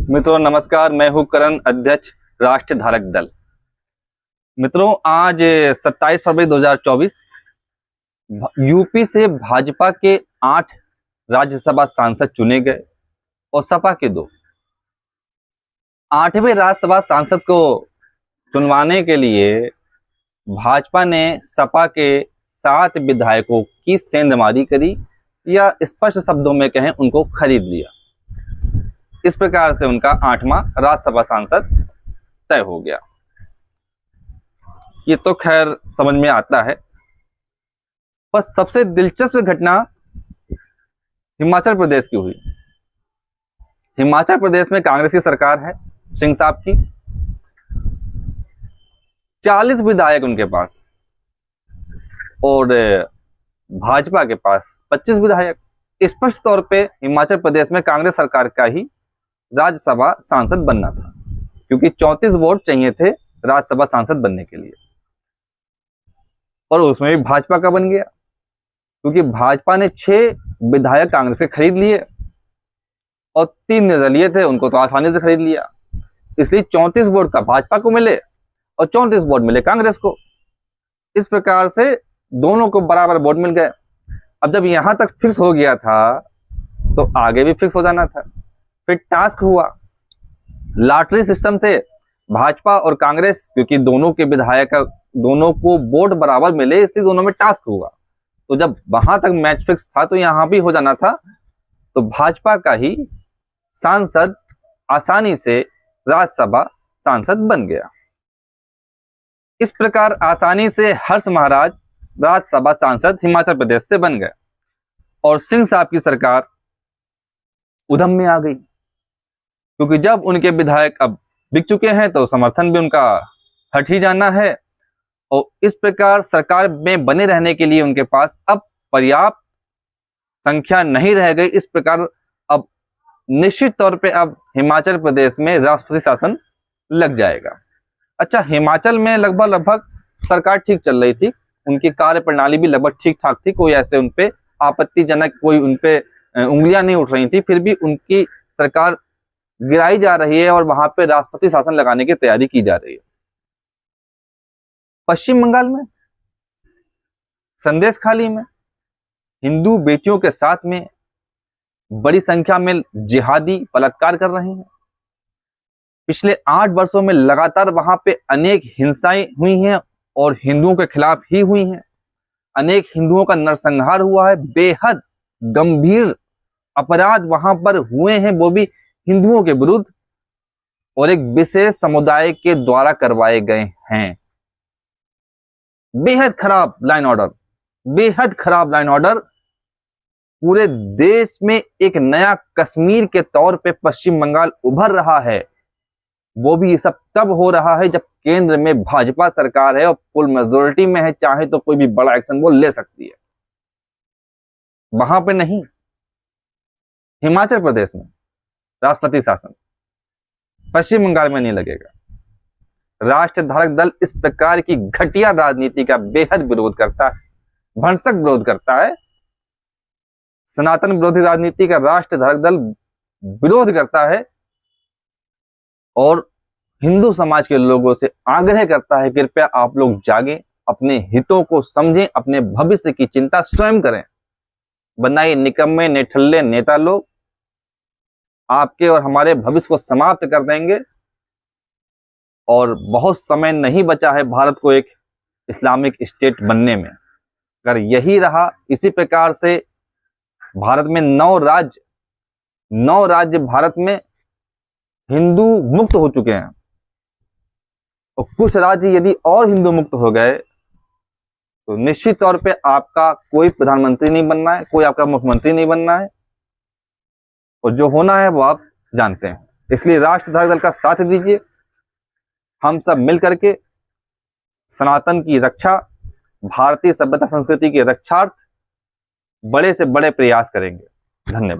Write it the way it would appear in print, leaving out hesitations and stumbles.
मित्रों नमस्कार, मैं हूं करण, अध्यक्ष राष्ट्र धारक दल। मित्रों आज 27 फरवरी 2024 यूपी से भाजपा के 8 राज्यसभा सांसद चुने गए और सपा के 2। 8वें राज्यसभा सांसद को चुनवाने के लिए भाजपा ने सपा के 7 विधायकों की सेंधमारी करी, या स्पष्ट शब्दों में कहें उनको खरीद लिया। इस प्रकार से उनका 8वां राज्यसभा सांसद तय हो गया। ये तो खैर समझ में आता है। बस सबसे दिलचस्प घटना हिमाचल प्रदेश की हुई। हिमाचल प्रदेश में कांग्रेस की सरकार है, सिंह साहब की। 40 विधायक उनके पास और भाजपा के पास 25 विधायक। स्पष्ट तौर पे हिमाचल प्रदेश में कांग्रेस सरकार का ही राज्यसभा सांसद बनना था, क्योंकि 34 वोट चाहिए थे राज्यसभा सांसद बनने के लिए, और उसमें भी भाजपा का बन गया, क्योंकि भाजपा ने 6 विधायक कांग्रेस के खरीद लिए और 3 निर्दलीय थे, उनको तो आसानी से खरीद लिया। इसलिए 34 वोट का भाजपा को मिले और 34 वोट मिले कांग्रेस को। इस प्रकार से दोनों को बराबर वोट मिल गए। अब जब यहां तक फिक्स हो गया था तो आगे भी फिक्स हो जाना था। फिर टास्क हुआ लॉटरी सिस्टम से भाजपा और कांग्रेस, क्योंकि दोनों के विधायक दोनों को वोट बराबर मिले, इसलिए दोनों में टास्क हुआ। तो जब वहां तक मैच फिक्स था तो यहां भी हो जाना था। तो भाजपा का ही सांसद आसानी से राज्यसभा सांसद बन गया। इस प्रकार आसानी से हर्ष महाराज राज्यसभा सांसद हिमाचल प्रदेश से बन गए और सिंह साहब की सरकार उधम में आ गई, क्योंकि जब उनके विधायक अब बिक चुके हैं तो समर्थन भी उनका हट ही जाना है। और इस प्रकार सरकार में बने रहने के लिए उनके पास अब पर्याप्त संख्या नहीं रह गई। इस प्रकार अब निश्चित तौर पे अब हिमाचल प्रदेश में राष्ट्रपति शासन लग जाएगा। अच्छा, हिमाचल में लगभग सरकार ठीक चल रही थी, उनकी कार्य प्रणाली भी लगभग ठीक ठाक थी, कोई ऐसे उनपे आपत्तिजनक कोई उनपे उंगलियां नहीं उठ रही थी। फिर भी उनकी सरकार गिराई जा रही है और वहां पे राष्ट्रपति शासन लगाने की तैयारी की जा रही है। पश्चिम बंगाल में संदेशखाली में हिंदू बेटियों के साथ में बड़ी संख्या में जिहादी बलात्कार कर रहे हैं। पिछले 8 वर्षों में लगातार वहां पे अनेक हिंसाएं हुई हैं और हिंदुओं के खिलाफ ही हुई हैं। अनेक हिंदुओं का नरसंहार हुआ है। बेहद गंभीर अपराध वहां पर हुए हैं, वो भी हिंदुओं के विरुद्ध और एक विशेष समुदाय के द्वारा करवाए गए हैं। बेहद खराब लाइन ऑर्डर, बेहद खराब लाइन ऑर्डर। पूरे देश में एक नया कश्मीर के तौर पे पश्चिम बंगाल उभर रहा है। वो भी ये सब तब हो रहा है जब केंद्र में भाजपा सरकार है और फुल मेजोरिटी में है, चाहे तो कोई भी बड़ा एक्शन वो ले सकती है। वहां पे नहीं, हिमाचल प्रदेश में राष्ट्रपति शासन, पश्चिम बंगाल में नहीं लगेगा। राष्ट्र धारक दल इस प्रकार की घटिया राजनीति का बेहद विरोध करता है, भंसक विरोध करता है। सनातन विरोधी राजनीति का राष्ट्र धारक दल विरोध करता है और हिंदू समाज के लोगों से आग्रह करता है, कृपया आप लोग जागें, अपने हितों को समझें, अपने भविष्य की चिंता स्वयं करें। वरना ये निकम्मे निठल्ले नेता लोग आपके और हमारे भविष्य को समाप्त कर देंगे। और बहुत समय नहीं बचा है भारत को एक इस्लामिक स्टेट बनने में। अगर यही रहा इसी प्रकार से, भारत में 9 राज्य भारत में हिंदू मुक्त हो चुके हैं, और कुछ राज्य यदि और हिंदू मुक्त हो गए तो निश्चित तौर पे आपका कोई प्रधानमंत्री नहीं बनना है, कोई आपका मुख्यमंत्री नहीं बनना है, और जो होना है वो आप जानते हैं। इसलिए राष्ट्र धारक दल का साथ दीजिए। हम सब मिल करके सनातन की रक्षा, भारतीय सभ्यता संस्कृति की रक्षार्थ बड़े से बड़े प्रयास करेंगे। धन्यवाद।